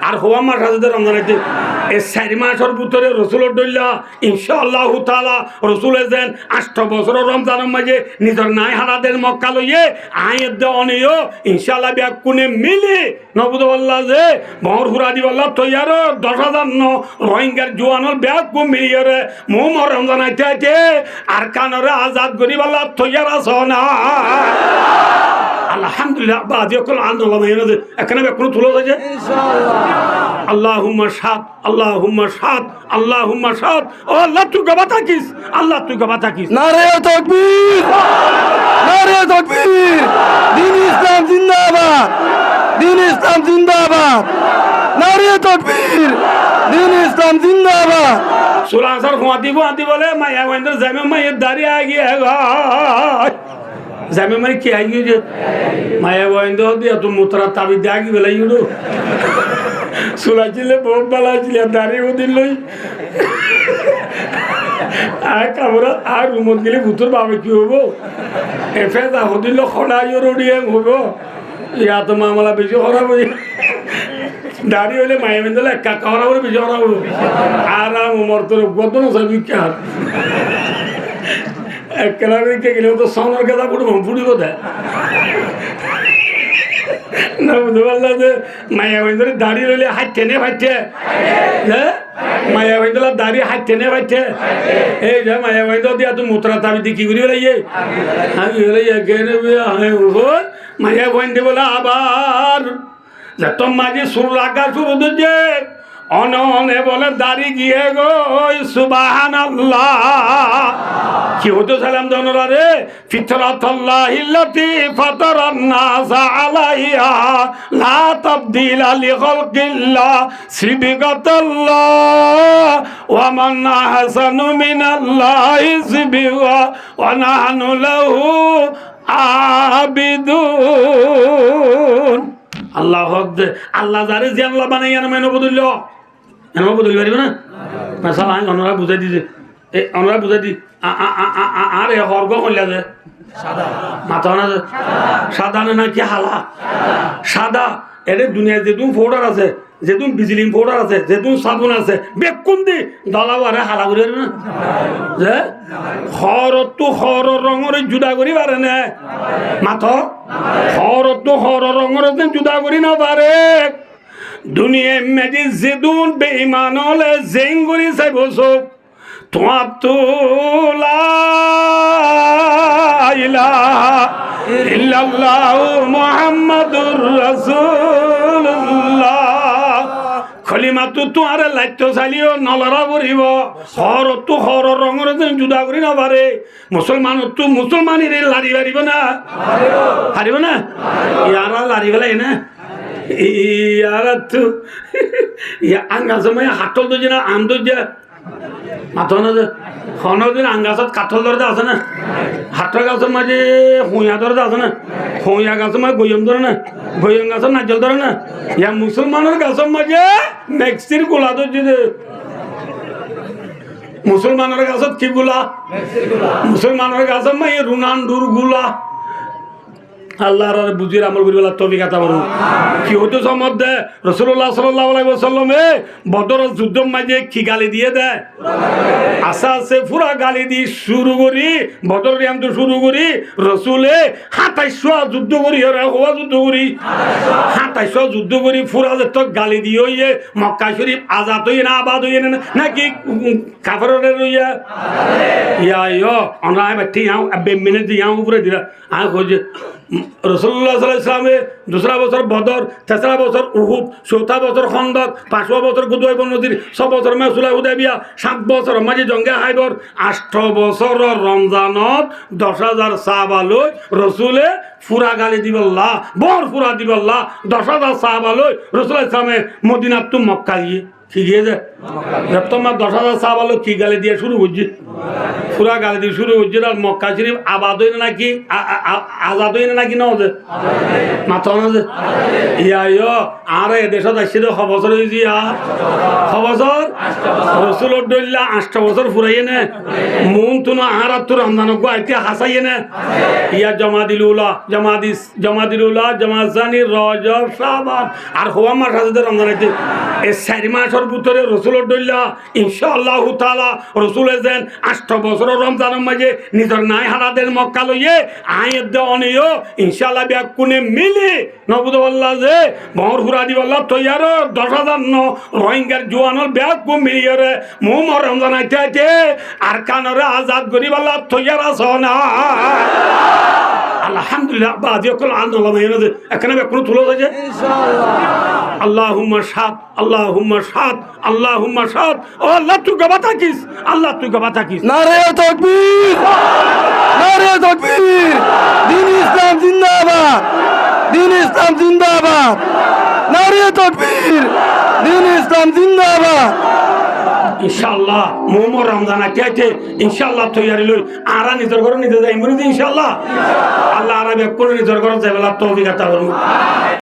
আর হওয়া মাস আছে রমজান আইতে এই 4 মাসের ভিতরে রসুলের দইলা ইনশাআল্লাহ তাআলা রসুলে যেন 8 বছরের রমজানের মাঝে নিজের নাই হারাদের মক্কা লইয়ে আয়ের দে অনিও ইনশাআল্লাহ বিয়া কোনে মিলি নবুদ আল্লাহ যে বহর হুরা দিব আল্লাহ তৈয়ার 10,000 রোহিঙ্গার জোয়ানর ব্যাগ কো মিলিয়ে রে মোমর রমজান আইতে আইতে আর কানরে আজাদ গরিব আল্লাহ তৈয়ার আছে না আলহামদুলিল্লাহ বাদি কল আন্দোলন হয়ে গেছে এখানে কোনো তুলো হয়েছে ইনশাআল্লাহ আল্লাহুম্মা শাদ আল্লাহুম্মা শাদ আল্লাহুম্মা শাদ ও আল্লাহ তুই গবা থাকিস আল্লাহ তুই গবা থাকিস নারে তাকবীর নারে তাকবীর দ্বীন ইসলাম জিন্দাবাদ দ্বীন ইসলাম জিন্দাবাদ নারে তাকবীর দ্বীন ইসলাম জিন্দাবাদ সুলাসর খুঁতি খুঁতি বলে মায়া ওয়েন্দ্র জামে মায়ের দাঁড়ি আগিয়ে জামে মানে কি আগিয়ে যে মায়া ওয়েন্দ্র দিয়ে তো মুতরা তাবি দিয়ে আগি বেলা ইউডো সুলাচিলে বহুত বালা ছিল দাঁড়িয়ে ওদিন লই আর কামরা আর রুমত গেলে ভুতুর বাবে কি হবো এফে যা হদিল খড়া ইয়ে হবো ইয়া তো মামলা বেশি খরা বই দাঁড়িয়ে হলে মায়া বেঁধে কাকা খরা বলে বেশি খরা হবো আরাম উমর তোর গত না সব বিখ্যাত এক কেলারিকে গেলে তো সোনার গাদা ফুটবো ফুটি কোথায় না বুঝতে পারলাম যে মায়া বেঁধে দাঁড়িয়ে রইলে হাত টেনে ফাইছে হ্যাঁ মায়া বেঁধে দাঁড়িয়ে হাত টেনে ফাইছে এই যে মায়া বেঁধে দিয়া তুই মুতরা তাবি দি কি করি বেলাইয়ে আমি বেলাইয়ে কেনে মায়া বেঁধে বলে আবার তোর মাঝে সুর রাখা শুরু দিচ্ছে অননে বলে দাড়ি গিয়ে গো সুবহানাল্লাহ কি হতো সালাম দনরা রে ফিতরাতুল্লাহিল্লাতি ফাতারান নাস আলাইহা লা তাবদিলা লিখালকিল্লাহ সিবগাতাল্লাহ ওয়া মান আহসানু মিনাল্লাহি সিবগা ওয়া নাহনু লাহু আবিদুন আল্লাহ আল্লাহ যারে যে আল্লাহ বানাই এনে বদল এনে বদল পারিব না মেসাল আমি অনরা বুঝাই দিছে এই অনরা বুঝাই দি আর এ হর্গ কইলা যে সাদা মাথা না সাদা না কি হালা সাদা এর দুনিয়ায় যে তুমি ফোর্ডার আছে যে তুমি বিজলি ফোর্ডার আছে যে তুমি সাবুন আছে বেকুন দি দলাবারে হালা করে না যে হরতো হর রঙের জুদা করি পারে না মাথা হরতো হর রঙের জুদা করি না পারে দুনিয়ায় মেজি যেদুন বেঈমান হলে জেং করি চাই বসো তোমার তো লা ইলাহা ইল্লাল্লাহু মুহাম্মাদুর রাসূলুল্লাহ খলিমাতো তোমার লাইতো চালিও নলরা করিব হর তো হর রঙের জুদা করি না পারে মুসলমান তো মুসলমানের লাড়ি পারিব না পারিব না ইয়ারা লাড়ি পেলাই না ইয়ারা তো আঙ্গা সময় হাতল তো না আম তো যা মাথা না যে দিন আঙ্গাছত কাঠল ধরতে আছে না হাতের গাছের মাঝে হুঁয়া ধরতে আছে না হুঁয়া গাছের মাঝে গইম ধরে না গইম গাছের নাজল ধরে না ইয়া মুসলমানের গাছের মাঝে মেক্সির গোলা ধরছে মুসলমানের গাছত কি গোলা মুসলমানের গাছের মাঝে রুনান্ডুর গোলা আল্লাহর বুঝির আমল করি বলা তৌফিক আতা করুন কি হতো সম্বন্ধে রাসূলুল্লাহ সাল্লাল্লাহু আলাইহি ওয়াসাল্লামে বদরের যুদ্ধের মাঝে কি গালি দিয়ে দেয় আশা আছে পুরা গালি দিয়ে শুরু করি বদরের আম তো শুরু করি রাসূলে 2700 যুদ্ধ করি হওয়া যুদ্ধ করি 2700 যুদ্ধ করি পুরা যে তো গালি দিয়ে হইয়ে মক্কা শরীফ আজাদ হইয়ে না আবাদ হইয়ে না নাকি কাফেরের হইয়া ইয়া ইয়ো আমরা বেটি আও আবে মিনিট দিয়াও উপরে দিরা আ খোঁজে রাসূলুল্লাহ সাল্লাল্লাহু আলাইহি ওয়াসাল্লামে दूसरा बছর বদর তেসরা বছর উহুদ চৌথা বছর খন্দক পাঁচवा বছর গুদওয়াইব নদীর 6 বছর মে সুলাহ হুদাইবিয়া 7 বছর মাঝে জঙ্গে হায়বর 8 বছর রমজানত 10,000 সাহাবা লই রাসূলে ফুরা গালি দিবল্লাহ বর ফুরা দিবল্লাহ 10,000 সাহাবা লই রাসূল ইসলামে মদিনা টু মক্কা গিয়ে কি গিয়েছে তোমার 10,000 সাহাবালো কি গালি দিয়ে শুরু করছি পুরা গালি দিয়ে শুরু করছি আর মক্কা শরীফ আবাদ হইনে নাকি আজাদ হইনে নাকি না ওদের মাথা না যে ইয়া আর এ দেশত আসছে খবর হয়েছি আর খবর রসুলোর ডল্লা 8 বছর ফুরাইয়ে নে মন তুনো আর তোর রমজান আইতে হাসাইয়ে নে ইয়া জমা দিলুলা জানি রজব শাবান আর হওয়া মাস আছে রমজান আইতে এই 4 মাসের ভিতরে রসুলোর ডল্লা ইনশাআল্লাহ তাআলা রসুলে যেন 8 বছরের রমজানের মাঝে নিজের নাই হারাদের মক্কা লইয়ে আয়ের দেওয়ানিও ইনশাআল্লাহ ব্যাগ কোনে মিলি নবুদুল্লাহ যে বহর হুরা দিবাল্লাহ তৈয়ার 10,000 রোহিঙ্গার জোয়ানোর ব্যাগ কো মিলিয়ে রে মোমর রমজান আইতে আর কানরে আজাদ গরিবাল্লাহ তৈয়ার আস না আলহামদুলিল্লাহ বাজি কল আন্দোলন হয়ে এখানে কোনো তুলো আছে আল্লাহুম্মা শাদ আল্লাহুম্মা শাদ ও আল্লাহ তুই গবা থাকিস নারে তাকবীর দিন ইসলাম জিন্দাবাদ নারে তাকবীর দিন ইসলাম জিন্দাবাদ ইনশাআল্লাহ মোমর রমজান আইতে ইনশাআল্লাহ তৈয়ারি লই আরা নিজের ঘরে নিজে যাই মরি ইনশাআল্লাহ আল্লাহ আরা ব্যাক করে নিজের ঘরে যাইবেলা তৌফিক আতা করুন